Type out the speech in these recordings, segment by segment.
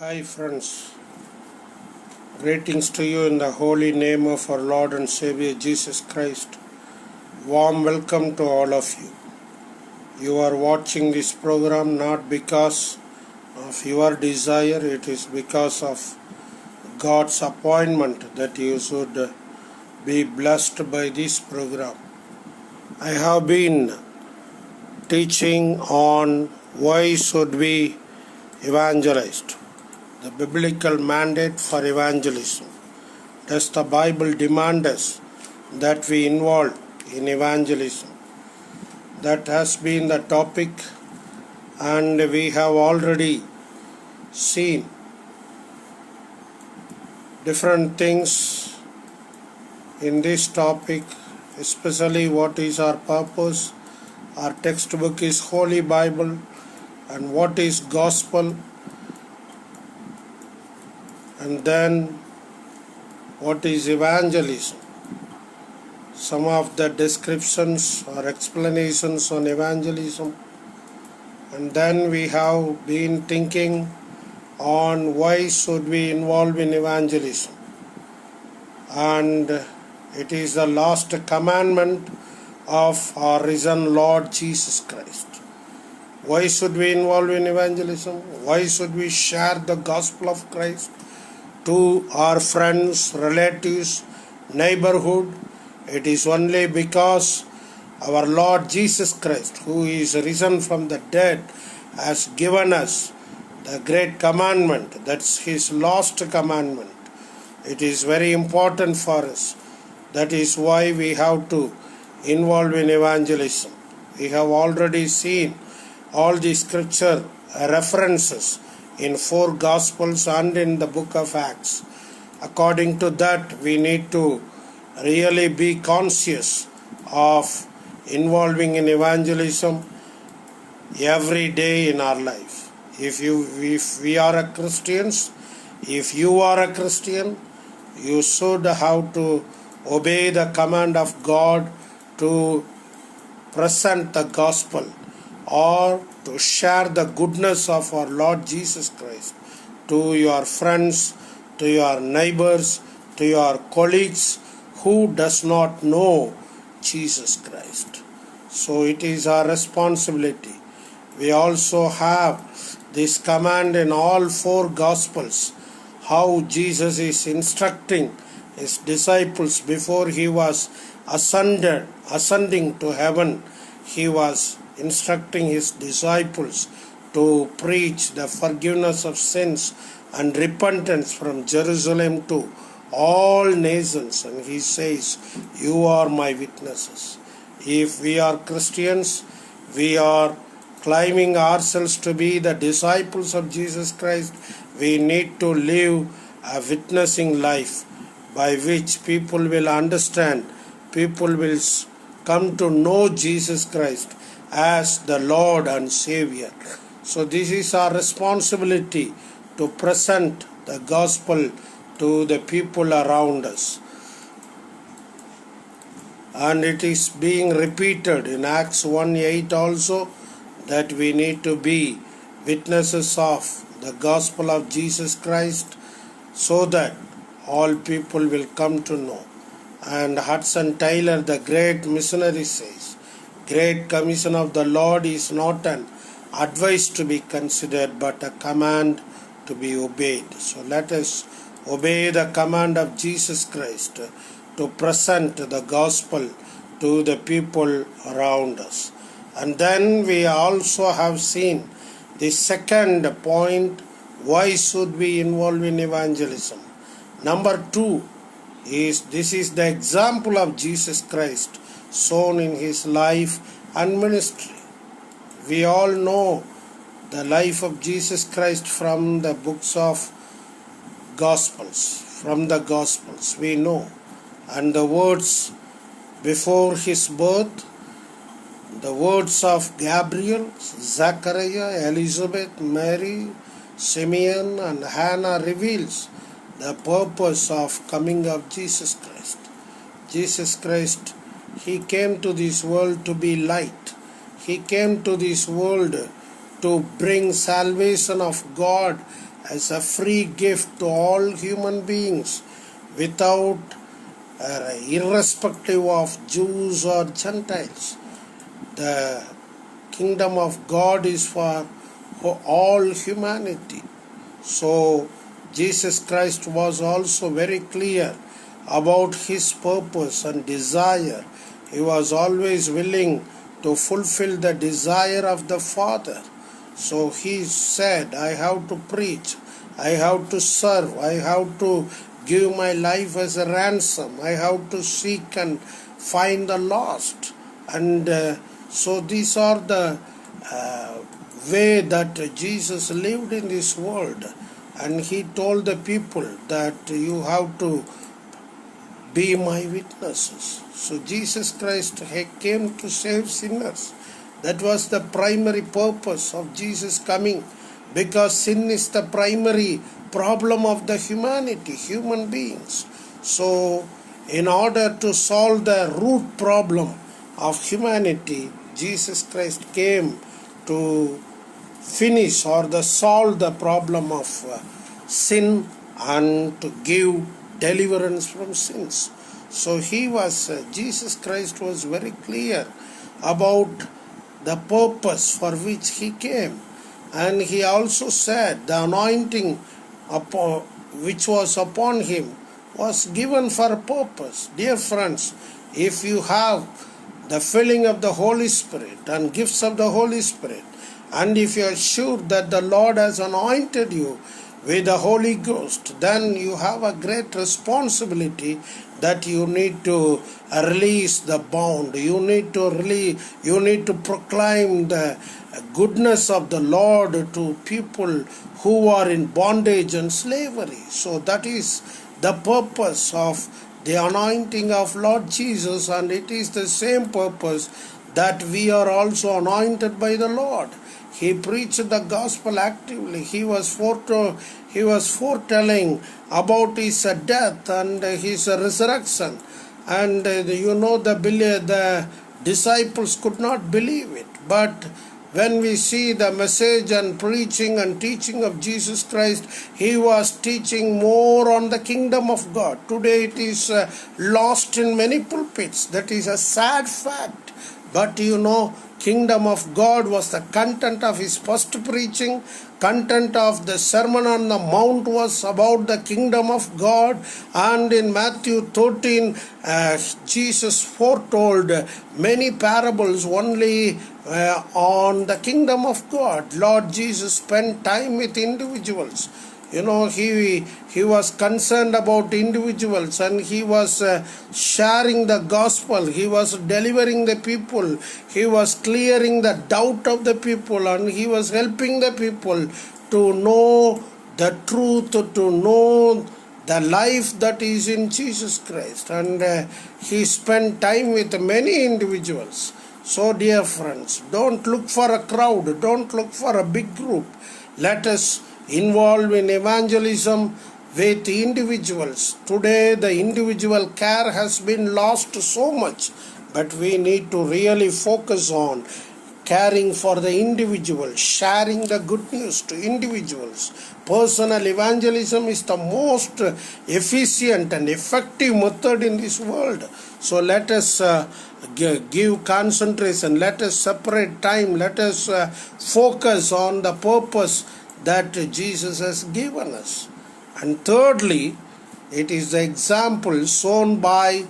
Hi friends, greetings to you in the holy name of our Lord and Savior Jesus Christ. Warm welcome to all of you. You are watching this program not because of your desire, it is because of God's appointment that you should be blessed by this program. I have been teaching on why should we evangelize. The biblical mandate for evangelism. Does the Bible demand us that we involve in evangelism? That has been the topic, and we have already seen different things in this topic, especially what is our purpose. Our textbook is Holy Bible, and what is gospel, and then what is evangelism. Some of the descriptions or explanations on evangelism, and then we have been thinking on why should we involve in evangelism, and it is the last commandment of our risen Lord Jesus Christ. Why should we involve in evangelism? Why should we share the gospel of Christ to our friends, relatives, neighborhood? It is only because our Lord Jesus Christ, who is risen from the dead, has given us the great commandment. That's His last commandment. It is very important for us. That is why we have to involve in evangelism. We have already seen all the scripture references in 4 Gospels and in the book of Acts. According to that, we need to really be conscious of involving in evangelism every day in our life. If we are a Christians, if you are a Christian, you should have to obey the command of God to present the gospel or to share the goodness of our Lord Jesus Christ to your friends, to your neighbors, to your colleagues who does not know Jesus Christ. So it is our responsibility. We also have this command in all 4 Gospels, how Jesus is instructing His disciples before He was ascending to heaven. He was instructing His disciples to preach the forgiveness of sins and repentance from Jerusalem to all nations. And He says, you are my witnesses. If we are Christians, we are claiming ourselves to be the disciples of Jesus Christ. We need to live a witnessing life by which people will understand, people will come to know Jesus Christ as the Lord and Savior. So this is our responsibility to present the gospel to the people around us. And it is being repeated in Acts 1:8 also, that we need to be witnesses of the gospel of Jesus Christ so that all people will come to know. And Hudson Taylor, the great missionary, says, Great Commission of the Lord is not an advice to be considered, but a command to be obeyed. So let us obey the command of Jesus Christ to present the gospel to the people around us. And then we also have seen the second point, why should we involve in evangelism? Number 2 is, this is the example of Jesus Christ shown in His life and ministry. We all know the life of Jesus Christ from the books of Gospels. From the Gospels we know. And the words before His birth, the words of Gabriel, Zachariah, Elizabeth, Mary, Simeon and Hannah reveals the purpose of coming of Jesus Christ. Jesus Christ, He came to this world to be light. He came to this world to bring salvation of God as a free gift to all human beings without irrespective of Jews or Gentiles. The kingdom of God is for all humanity. So Jesus Christ was also very clear about his purpose and desire. He was always willing to fulfill the desire of the Father. So he said, I have to preach, I have to serve, I have to give my life as a ransom, I have to seek and find the lost. And so these are the way that Jesus lived in this world. And he told the people that you have to be my witnesses. So Jesus Christ came to save sinners. That was the primary purpose of Jesus coming, because sin is the primary problem of the humanity, human beings. So in order to solve the root problem of humanity, Jesus Christ came to finish or solve the problem of sin and to give deliverance from sins. So Jesus Christ was very clear about the purpose for which he came. And he also said the anointing which was upon him was given for a purpose. Dear friends, if you have the filling of the Holy Spirit and gifts of the Holy Spirit, and if you are sure that the Lord has anointed you with the Holy Ghost, then you have a great responsibility that you need to release the bound. You need to proclaim the goodness of the Lord to people who are in bondage and slavery. So that is the purpose of the anointing of Lord Jesus, and it is the same purpose that we are also anointed by the Lord. He preached the gospel actively. He was foretelling about his death and his resurrection. And the disciples could not believe it. But when we see the message and preaching and teaching of Jesus Christ, he was teaching more on the kingdom of God. Today it is lost in many pulpits. That is a sad fact. But kingdom of God was the content of his first preaching. Content of the Sermon on the Mount was about the kingdom of God. And in Matthew 13, Jesus foretold many parables only on the kingdom of God. Lord Jesus spent time with individuals. He was concerned about individuals, and he was sharing the gospel. He was delivering the people. He was clearing the doubt of the people, and he was helping the people to know the truth, to know the life that is in Jesus Christ. And he spent time with many individuals. So dear friends, don't look for a crowd. Don't look for a big group. Let us involve in evangelism with individuals. Today the individual care has been lost so much, but we need to really focus on caring for the individual, sharing the good news to individuals. Personal evangelism is the most efficient and effective method in this world. So let us give concentration, let us separate time, let us focus on the purpose that Jesus has given us. And thirdly, it is the example shown by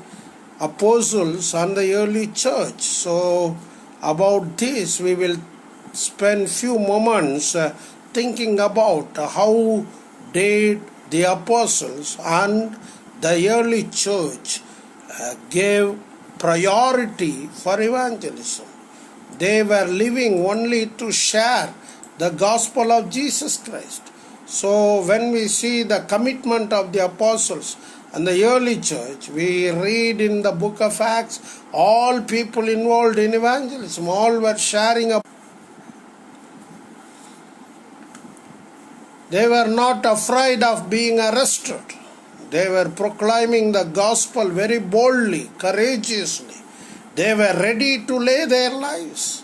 apostles and the early church. So about this we will spend few moments thinking about how did the apostles and the early church gave priority for evangelism. They were living only to share the gospel of Jesus Christ. So when we see the commitment of the apostles and the early church, we read in the book of Acts, all people involved in evangelism, all were sharing up. They were not afraid of being arrested. They were proclaiming the gospel very boldly, courageously. They were ready to lay their lives.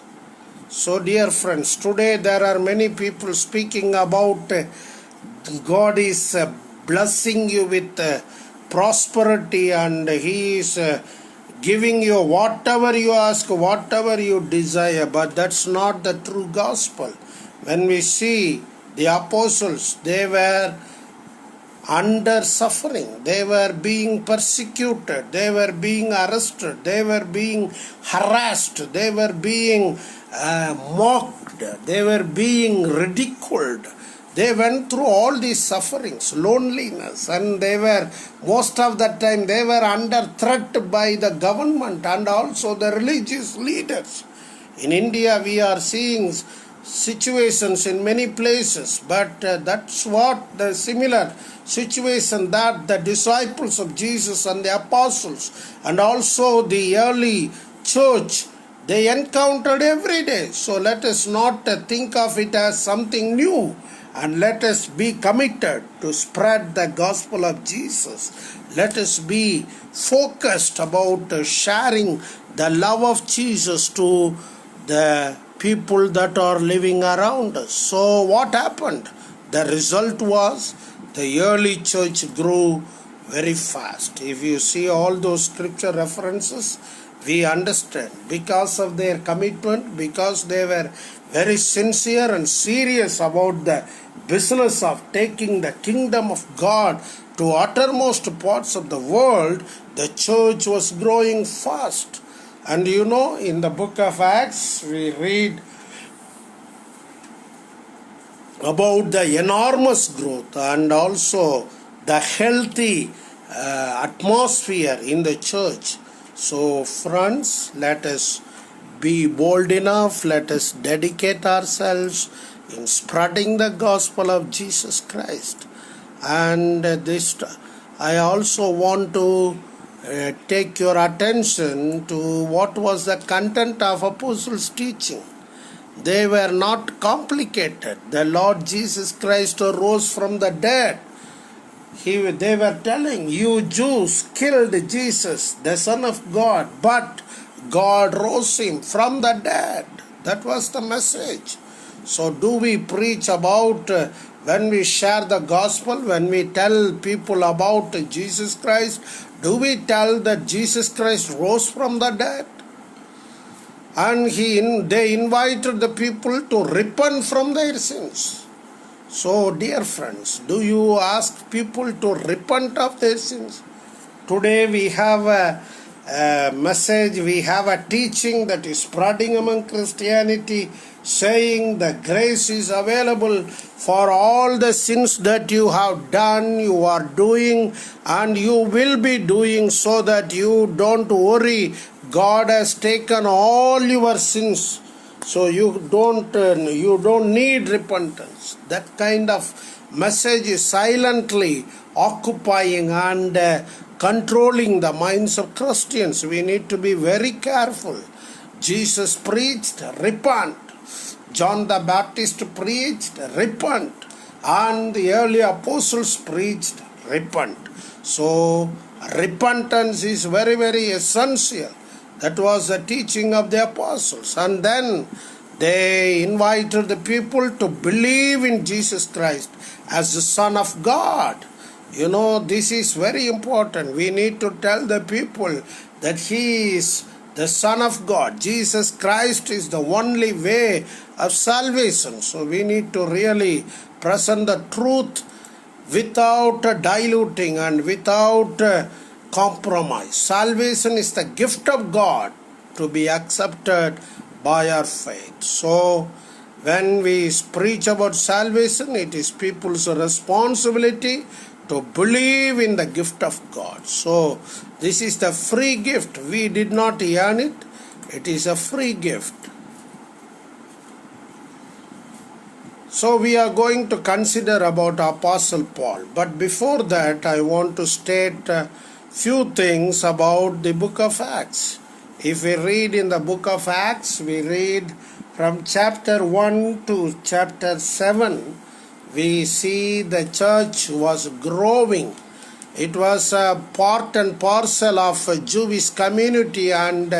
So dear friends, today there are many people speaking about God is blessing you with prosperity, and He is giving you whatever you ask, whatever you desire. But that's not the true gospel. When we see the apostles, they were under suffering, they were being persecuted, they were being arrested, they were being harassed, they were being mocked, they were being ridiculed. They went through all these sufferings, loneliness, and they were, most of the time, they were under threat by the government and also the religious leaders. In India, we are seeing situations in many places, but that's what the similar situation that the disciples of Jesus and the apostles and also the early church, they encountered every day. So let us not think of it as something new, and let us be committed to spread the gospel of Jesus. Let us be focused about sharing the love of Jesus to the people that are living around us. So what happened? The result was the early church grew very fast. If you see all those scripture references, we understand because of their commitment, because they were very sincere and serious about the business of taking the kingdom of God to uttermost parts of the world, the church was growing fast. And you know, in the book of Acts, we read about the enormous growth and also the healthy atmosphere in the church. So friends, let us be bold enough, let us dedicate ourselves in spreading the gospel of Jesus Christ. And I also want to take your attention to what was the content of apostles' teaching. They were not complicated. The Lord Jesus Christ rose from the dead. They were telling, you Jews killed Jesus, the Son of God, but God rose him from the dead. That was the message. So do we preach about, when we share the gospel, when we tell people about Jesus Christ, do we tell that Jesus Christ rose from the dead? And they invited the people to repent from their sins. So dear friends, do you ask people to repent of their sins? Today we have a message, we have a teaching that is spreading among Christianity, saying the grace is available for all the sins that you have done, you are doing, and you will be doing, so that you don't worry. God has taken all your sins, so you don't need repentance. That kind of message is silently occupying and controlling the minds of Christians. We need to be very careful. Jesus preached, repent. John the Baptist preached, repent. And the early apostles preached, repent. So repentance is very, very essential. That was the teaching of the apostles. And then they invited the people to believe in Jesus Christ as the Son of God. You know, this is very important. We need to tell the people that He is the Son of God. Jesus Christ is the only way of salvation. So we need to really present the truth without diluting and without compromise. Salvation is the gift of God to be accepted by our faith. So when we preach about salvation, it is people's responsibility to believe in the gift of God. So this is the free gift. We did not earn it. It is a free gift. So we are going to consider about Apostle Paul. But before that, I want to state a few things about the book of Acts. If we read in the book of Acts, we read from chapter 1 to chapter 7, we see the church was growing. It was a part and parcel of a Jewish community and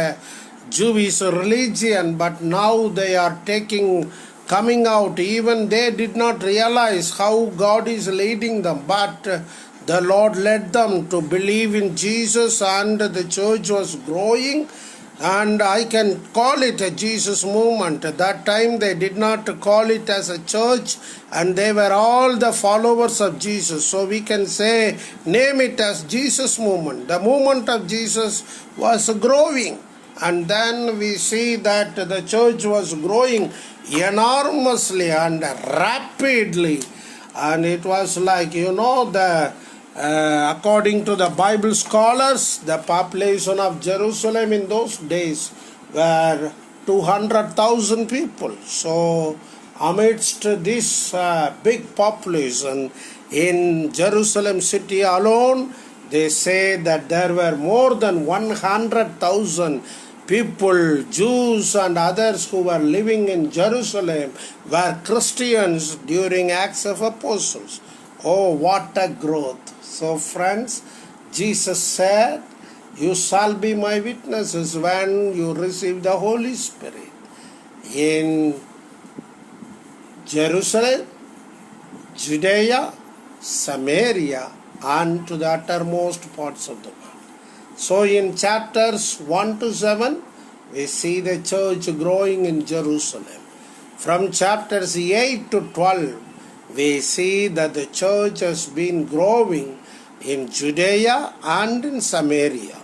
Jewish religion, but now they are taking coming out. Even they did not realize how God is leading them, but the Lord led them to believe in Jesus, and the church was growing. And I can call it a Jesus movement. At that time they did not call it as a church, and they were all the followers of Jesus. So we can say, name it as Jesus movement. The movement of Jesus was growing. And then we see that the church was growing enormously and rapidly. And it was like, according to the Bible scholars, the population of Jerusalem in those days were 200,000 people. So amidst this big population in Jerusalem city alone, they say that there were more than 100,000 people, Jews and others who were living in Jerusalem, were Christians during Acts of Apostles. Oh, what a growth. So friends, Jesus said, you shall be my witnesses when you receive the Holy Spirit in Jerusalem, Judea, Samaria, and to the uttermost parts of the world. So in chapters 1 to 7, we see the church growing in Jerusalem. From chapters 8 to 12, we see that the church has been growing in Judea and in Samaria.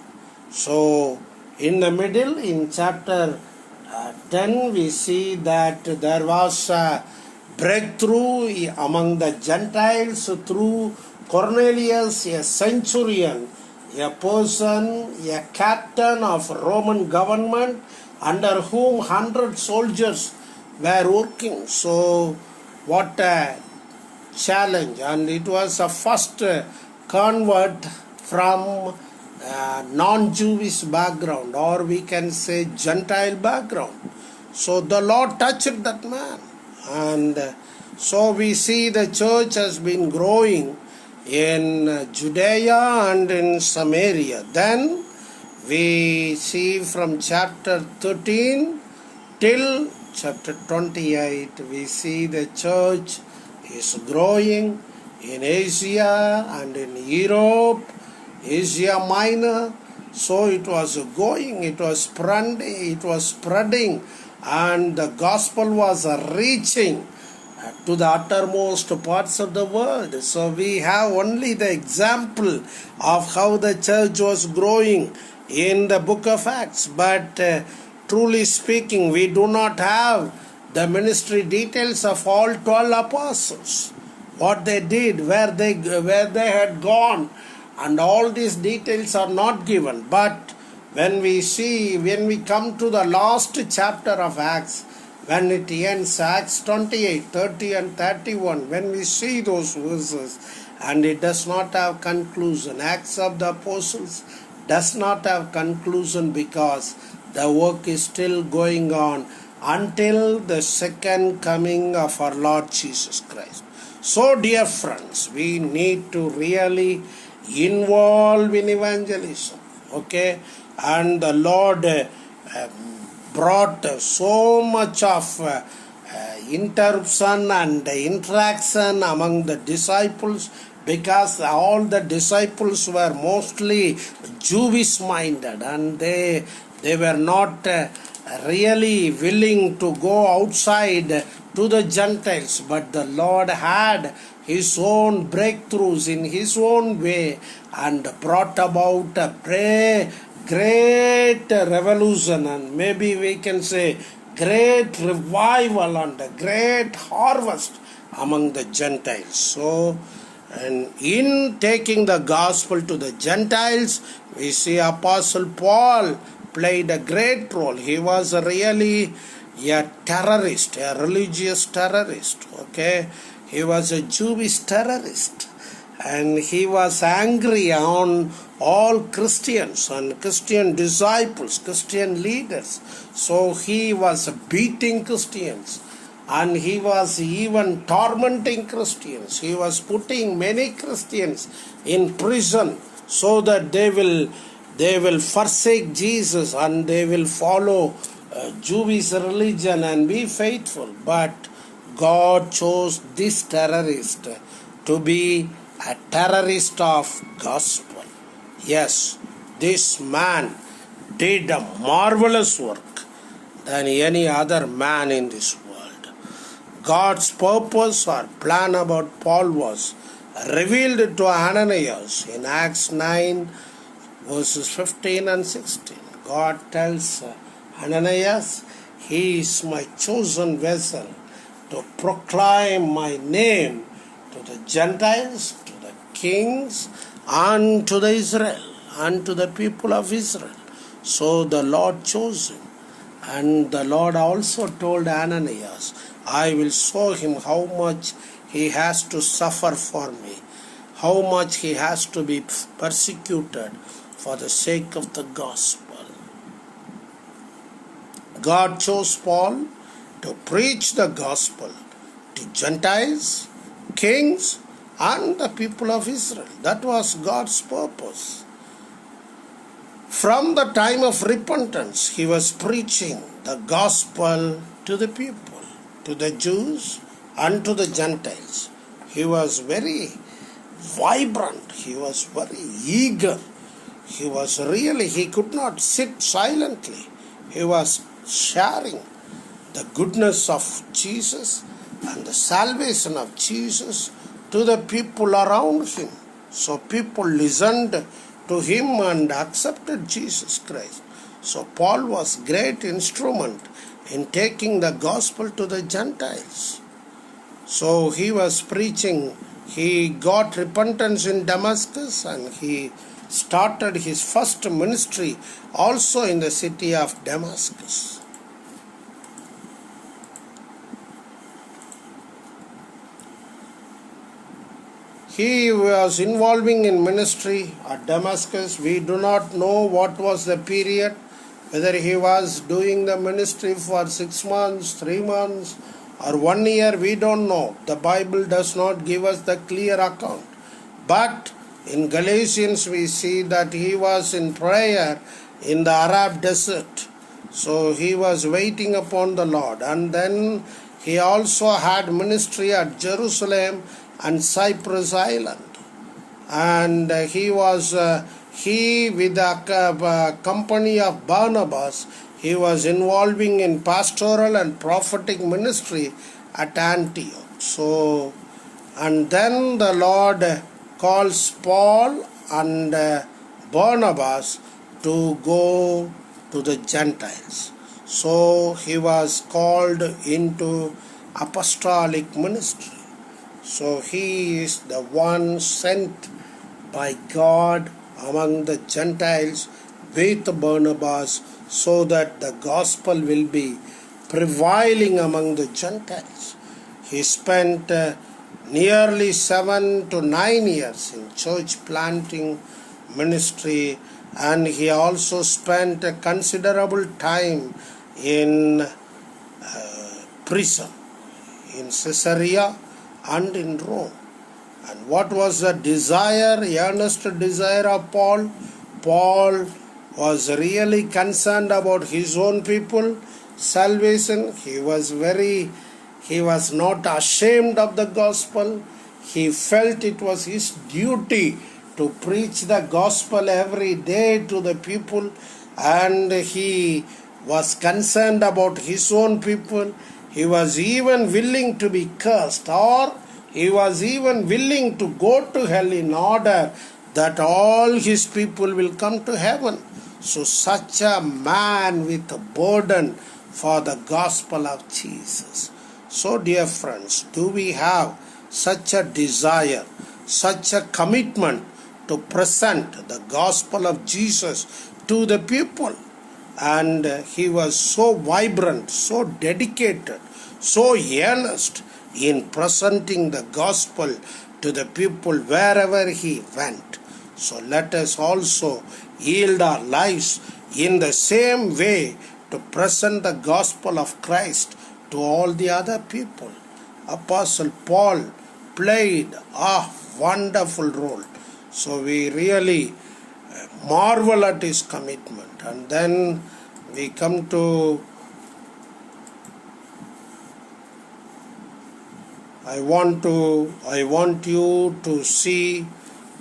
So in the middle, in chapter 10, we see that there was a breakthrough among the Gentiles through Cornelius, a centurion, a person, a captain of Roman government, under whom 100 soldiers were working. So what a challenge. And it was a first convert from non-Jewish background, or we can say Gentile background. So the Lord touched that man. And so we see the church has been growing in Judea and in Samaria. Then we see from chapter 13 till chapter 28, we see the church is growing in Asia and in Europe, Asia Minor. So it was going, it was spreading, and the gospel was reaching to the uttermost parts of the world. So we have only the example of how the church was growing in the book of Acts. But truly speaking, we do not have the ministry details of all 12 apostles, what they did, where they had gone, and all these details are not given. But when we come to the last chapter of Acts, when it ends, Acts 28, 30 and 31, when we see those verses, and it does not have conclusion. Acts of the Apostles does not have conclusion, because the work is still going on until the second coming of our Lord Jesus Christ. So dear friends, we need to really involve in evangelism. Okay? And the Lord brought so much of interruption and interaction among the disciples, because all the disciples were mostly Jewish minded, and they were not really willing to go outside to the Gentiles. But the Lord had His own breakthroughs in His own way, and brought about a great revolution, and maybe we can say great revival and a great harvest among the Gentiles. So, and in taking the gospel to the Gentiles, we see Apostle Paul played a great role. He was really a terrorist, a religious terrorist. Okay, he was a Jewish terrorist, and he was angry on all Christians and Christian disciples, Christian leaders. So he was beating Christians, and he was even tormenting Christians. He was putting many Christians in prison so that they will forsake Jesus and they will follow Jewish religion and be faithful. But God chose this terrorist to be a terrorist of gospel. Yes, this man did a marvelous work than any other man in this world. God's purpose or plan about Paul was revealed to Ananias in Acts 9 verses 15 and 16. God tells Ananias, he is my chosen vessel to proclaim my name to the Gentiles, to the kings, and to the Israel, and to the people of Israel. So the Lord chose him. And the Lord also told Ananias, I will show him how much he has to suffer for me, how much he has to be persecuted for the sake of the gospel. God chose Paul to preach the gospel to Gentiles, kings, and the people of Israel. That was God's purpose. From the time of repentance, he was preaching the gospel to the people, to the Jews and to the Gentiles. He was very vibrant. He was very eager. He could not sit silently. He was sharing the goodness of Jesus and the salvation of Jesus to the people around him. So people listened to him and accepted Jesus Christ. So Paul was a great instrument in taking the gospel to the Gentiles. So he was preaching. He got repentance in Damascus and he started his first ministry also in the city of Damascus. He was involving in ministry at Damascus. We do not know what was the period, whether he was doing the ministry for 6 months, 3 months, or 1 year, we don't know. The Bible does not give us the clear account. But in Galatians we see that he was in prayer in the Arab desert. So he was waiting upon the Lord. And then he also had ministry at Jerusalem and Cyprus Island. And he with the company of Barnabas, he was involving in pastoral and prophetic ministry at Antioch. So, and then the Lord calls Paul and Barnabas to go to the Gentiles. So he was called into apostolic ministry. So he is the one sent by God among the Gentiles with Barnabas, so that the gospel will be prevailing among the Gentiles. He spent nearly 7 to 9 years in church planting ministry, and he also spent a considerable time in prison in Caesarea and in Rome. And what was the earnest desire of Paul? Paul was really concerned about his own people, salvation. He was not ashamed of the gospel. He felt it was his duty to preach the gospel every day to the people, and he was concerned about his own people. He was even willing to be cursed, or he was even willing to go to hell in order that all his people will come to heaven. So such a man with a burden for the gospel of Jesus. So dear friends, do we have such a desire, such a commitment to present the gospel of Jesus to the people? And he was so vibrant, so dedicated, so earnest in presenting the gospel to the people wherever he went. So let us also yield our lives in the same way to present the gospel of Christ to all the other people. Apostle Paul played a wonderful role. So we really marvel at his commitment. And then we come to I want you to see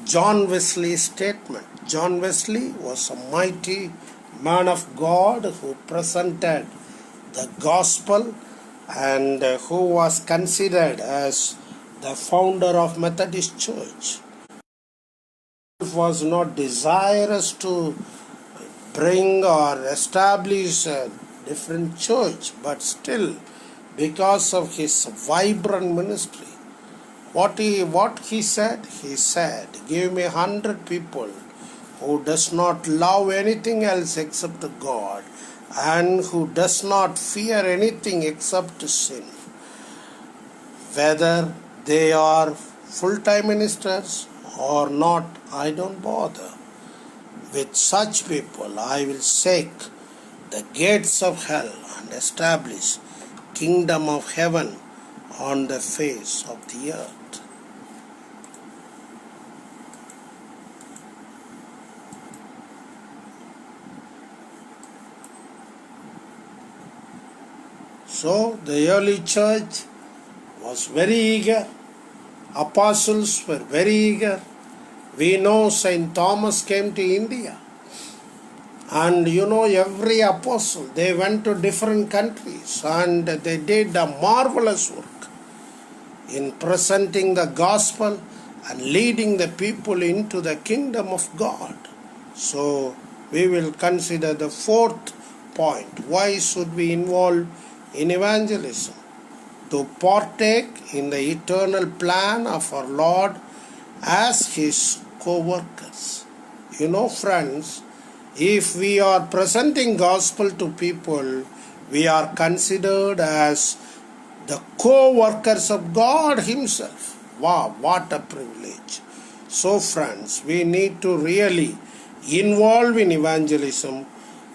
John Wesley's statement. John Wesley was a mighty man of God who presented the gospel and who was considered as the founder of Methodist Church. He was not desirous to bring or establish a different church, but still, because of his vibrant ministry, what he said, give me 100 people who does not love anything else except God and who does not fear anything except sin. Whether they are full-time ministers or not, I don't bother. With such people, I will shake the gates of hell and establish kingdom of heaven on the face of the earth. So the early church was very eager. Apostles were very eager. We know Saint Thomas came to India. And every apostle, they went to different countries and they did a marvelous work in presenting the gospel and leading the people into the kingdom of God. So we will consider the fourth point. Why should we involve in evangelism? To partake in the eternal plan of our Lord as His co-workers. Friends, if we are presenting gospel to people, we are considered as the co-workers of God Himself. Wow, what a privilege. So friends, we need to really involve in evangelism.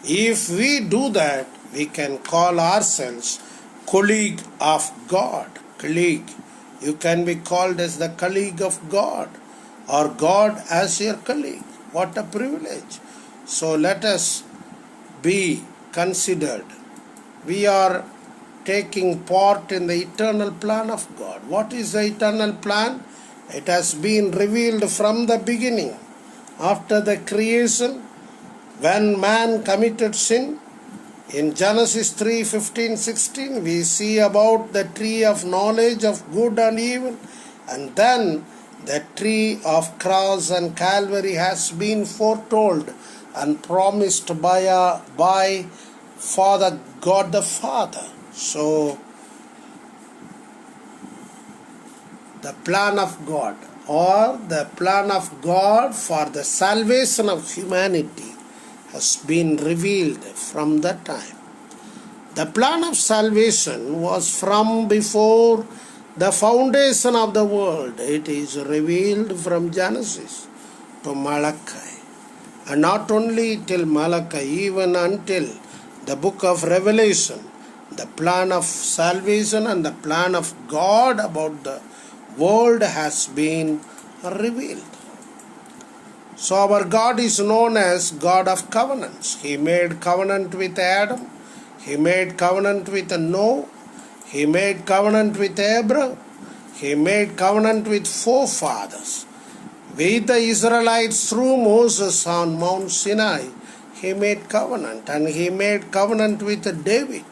If we do that, we can call ourselves colleague of God. Colleague. You can be called as the colleague of God or God as your colleague. What a privilege. So let us be considered. We are taking part in the eternal plan of God. What is the eternal plan? It has been revealed from the beginning. After the creation, when man committed sin, in Genesis 3:15-16, we see about the tree of knowledge of good and evil, and then the tree of cross and Calvary has been foretold and promised by Father God the Father. So, the plan of God, or the plan of God for the salvation of humanity, has been revealed from that time. The plan of salvation was from before the foundation of the world. It is revealed from Genesis to Malachi. And not only till Malachi, even until the book of Revelation, the plan of salvation and the plan of God about the world has been revealed. So our God is known as God of covenants. He made covenant with Adam. He made covenant with Noah. He made covenant with Abraham. He made covenant with forefathers. With the Israelites through Moses on Mount Sinai, He made covenant. And He made covenant with David.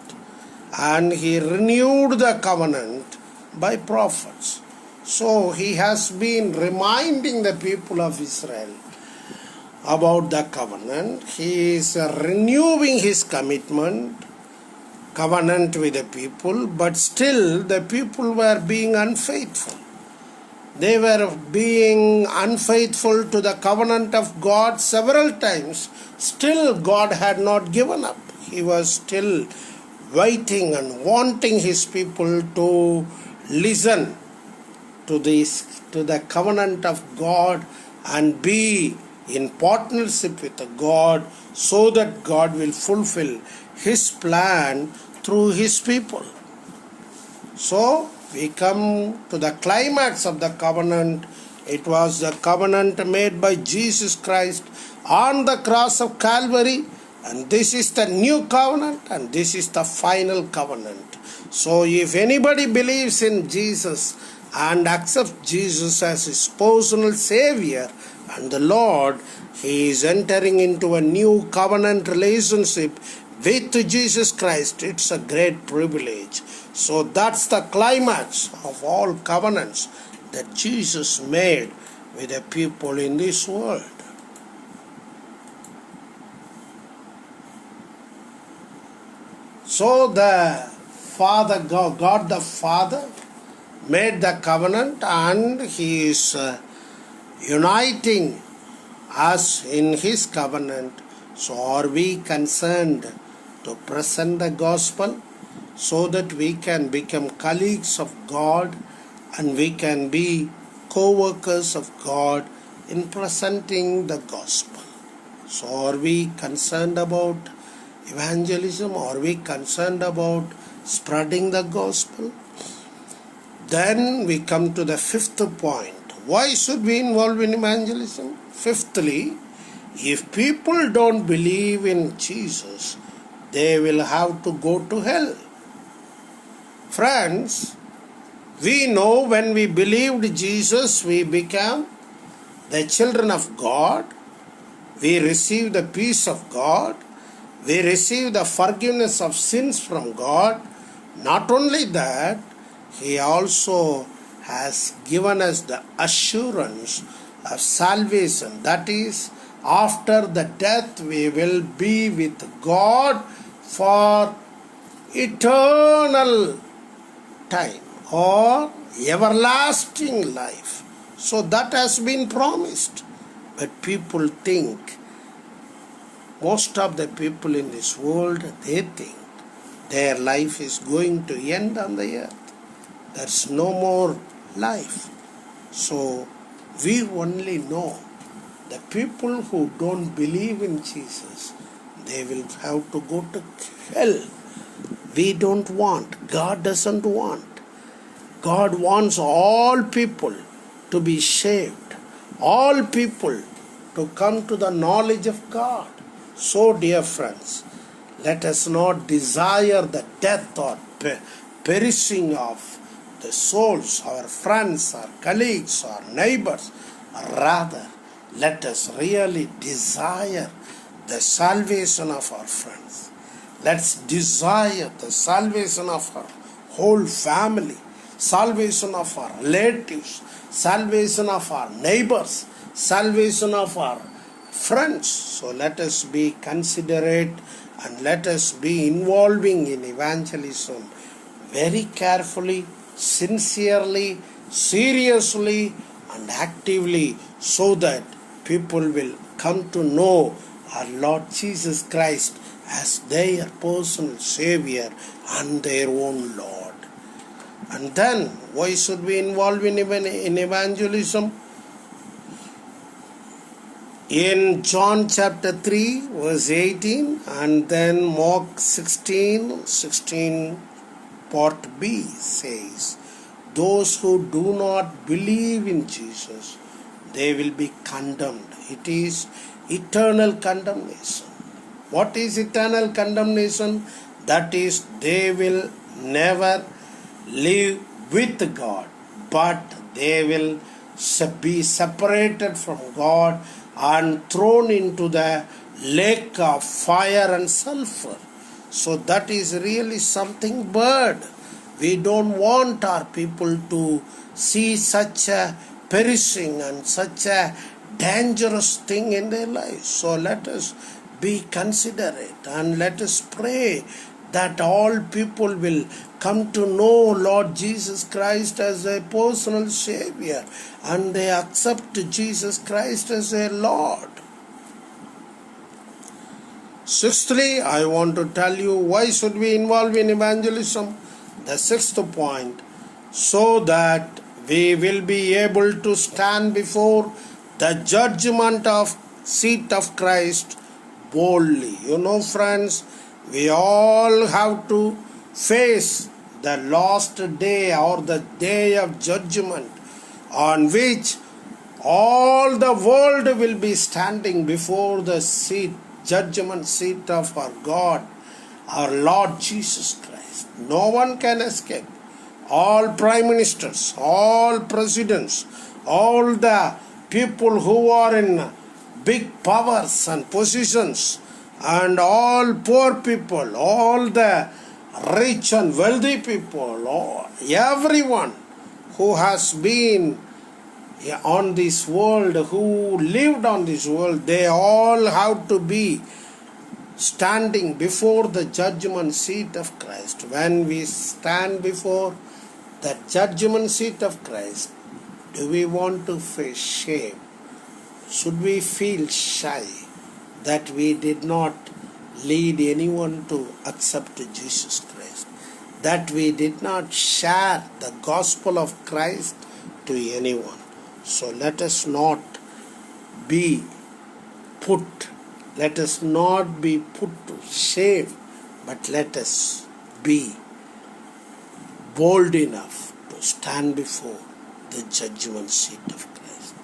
And He renewed the covenant by prophets. So He has been reminding the people of Israel about the covenant. He is renewing His covenant with the people, but still the people were being unfaithful. They were being unfaithful to the covenant of God several times. Still God had not given up. He was still waiting and wanting His people to listen to the covenant of God and be in partnership with God, so that God will fulfill His plan through His people. So we come to the climax of the covenant. It was the covenant made by Jesus Christ on the cross of Calvary, and this is the new covenant, and this is the final covenant. So if anybody believes in Jesus and accepts Jesus as his personal Savior and the Lord, he is entering into a new covenant relationship with Jesus Christ. It's a great privilege. So that's the climax of all covenants that Jesus made with the people in this world. So the Father, God the Father, made the covenant, and he is uniting us in his covenant. So are we concerned to present the gospel so that we can become colleagues of God and we can be co-workers of God in presenting the gospel? So are we concerned about evangelism? Are we concerned about spreading the gospel? Then we come to the fifth point. Why should we involve in evangelism? Fifthly, if people don't believe in Jesus, they will have to go to hell. Friends, we know when we believed Jesus, we became the children of God. We receive the peace of God. We receive the forgiveness of sins from God. Not only that, he also has given us the assurance of salvation. That is, after the death we will be with God for eternal time or everlasting life. So that has been promised. But people think, most of the people in this world, they think their life is going to end on the earth. There's no more life. So we only know the people who don't believe in Jesus, they will have to go to hell. We don't want. God doesn't want. God wants all people to be saved. All people to come to the knowledge of God. So, dear friends, let us not desire the death or perishing of the souls, our friends, our colleagues, our neighbors. Rather, let us really desire the salvation of our friends. Let's desire the salvation of our whole family, salvation of our relatives, salvation of our neighbors, salvation of our friends. So let us be considerate and let us be involving in evangelism very carefully, sincerely, seriously, and actively, so that people will come to know our Lord Jesus Christ as their personal Savior and their own Lord. And then, why should we involve in evangelism? In John chapter 3, verse 18, and then Mark 16 part B says, those who do not believe in Jesus, they will be condemned. It is eternal condemnation. What is eternal condemnation? That is, they will never live with God, but they will be separated from God and thrown into the lake of fire and sulfur. So that is really something bad. We don't want our people to see such a perishing and such a dangerous thing in their lives. So let us be considerate and let us pray that all people will come to know Lord Jesus Christ as their personal Savior and they accept Jesus Christ as their Lord. Sixthly, I want to tell you why should we involve in evangelism. The sixth point, so that we will be able to stand before the judgment of seat of Christ boldly. You know, friends, we all have to face the last day or the day of judgment, on which all the world will be standing before the judgment seat of our God. our Lord Jesus Christ. No one can escape. All prime ministers, all presidents, all the people who are in big powers and positions, and all poor people, all the rich and wealthy people, everyone who has been on this world, who lived on this world, they all have to be standing before the judgment seat of Christ. When we stand before the judgment seat of Christ, do we want to face shame? Should we feel shy that we did not lead anyone to accept Jesus Christ? That we did not share the gospel of Christ to anyone? So let us not be put to shame, but let us be bold enough to stand before the judgment seat of Christ.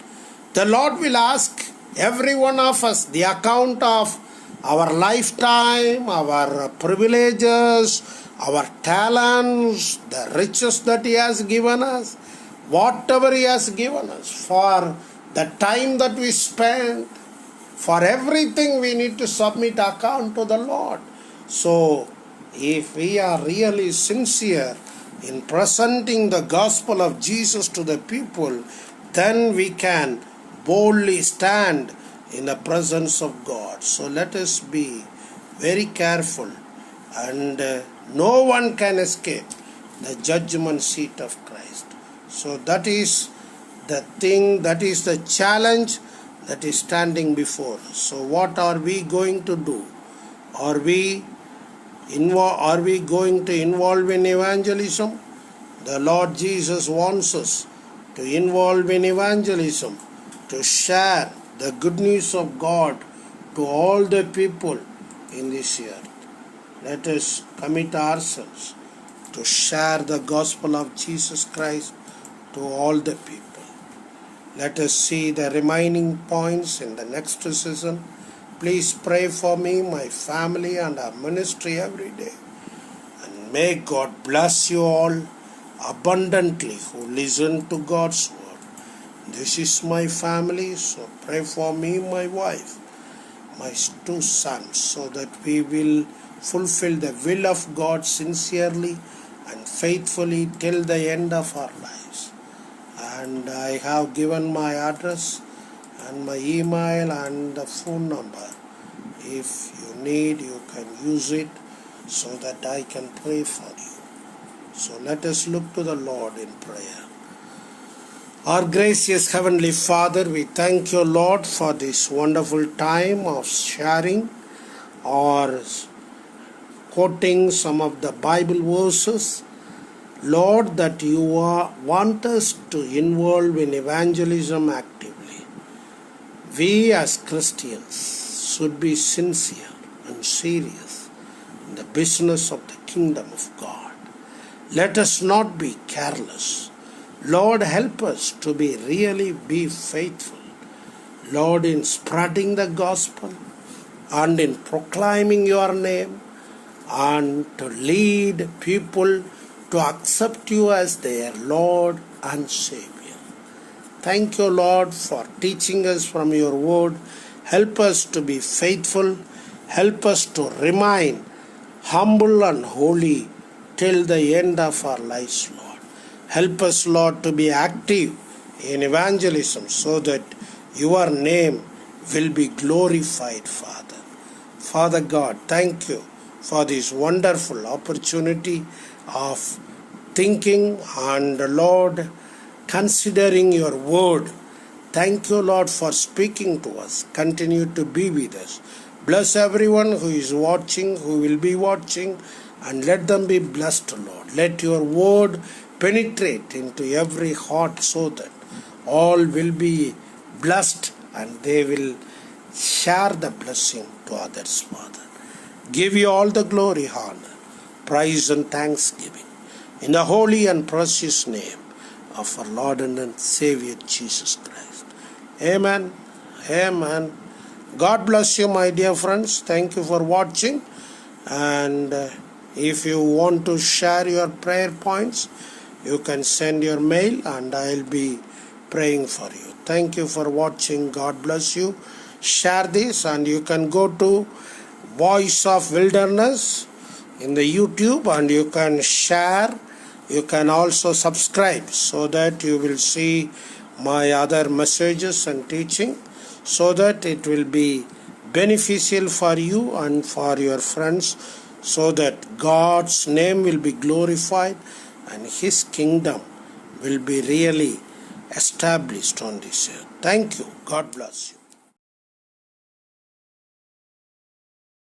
The Lord will ask every one of us the account of our lifetime, our privileges, our talents, the riches that He has given us, whatever He has given us, for the time that we spent. For everything we need to submit account to the Lord. So, if we are really sincere in presenting the gospel of Jesus to the people, then we can boldly stand in the presence of God. So let us be very careful, and no one can escape the judgment seat of Christ. So that is the thing, that is the challenge that is standing before us. So what are we going to do? Are we going to involve in evangelism? The Lord Jesus wants us to involve in evangelism, to share the good news of God to all the people in this earth. Let us commit ourselves to share the gospel of Jesus Christ to all the people. Let us see the remaining points in the next session. Please pray for me, my family, and our ministry every day. And may God bless you all abundantly who listen to God's word. This is my family, so pray for me, my wife, my 2 sons, so that we will fulfill the will of God sincerely and faithfully till the end of our lives. And I have given my address and my email and the phone number. If you need, you can use it so that I can pray for you. So let us look to the Lord in prayer. Our gracious Heavenly Father, we thank you, Lord, for this wonderful time of sharing or quoting some of the Bible verses. Lord, that you want us to involve in evangelism actively. We as Christians should be sincere and serious in the business of the kingdom of God. Let us not be careless. Lord, help us to be faithful. Lord, in spreading the gospel and in proclaiming your name, and to lead people to accept you as their Lord and Savior. Thank you, Lord, for teaching us from your word. Help us to be faithful. Help us to remain humble and holy till the end of our lives, Lord. Help us, Lord, to be active in evangelism so that your name will be glorified, Father. Father God, thank you for this wonderful opportunity of thinking and, Lord, considering your word. Thank you, Lord, for speaking to us. Continue to be with us. Bless everyone who is watching, who will be watching, and let them be blessed, Lord. Let your word penetrate into every heart so that all will be blessed and they will share the blessing to others, Father. Give you all the glory, honor, praise and thanksgiving in the holy and precious name of our Lord and Savior Jesus Christ. Amen. Amen. God bless you, my dear friends. Thank you for watching. And if you want to share your prayer points, you can send your mail and I'll be praying for you. Thank you for watching. God bless you. Share this, and you can go to Voice of Wilderness in the YouTube and you can share. You can also subscribe so that you will see my other messages and teaching, so that it will be beneficial for you and for your friends, so that God's name will be glorified and His kingdom will be really established on this earth. Thank you. God bless you.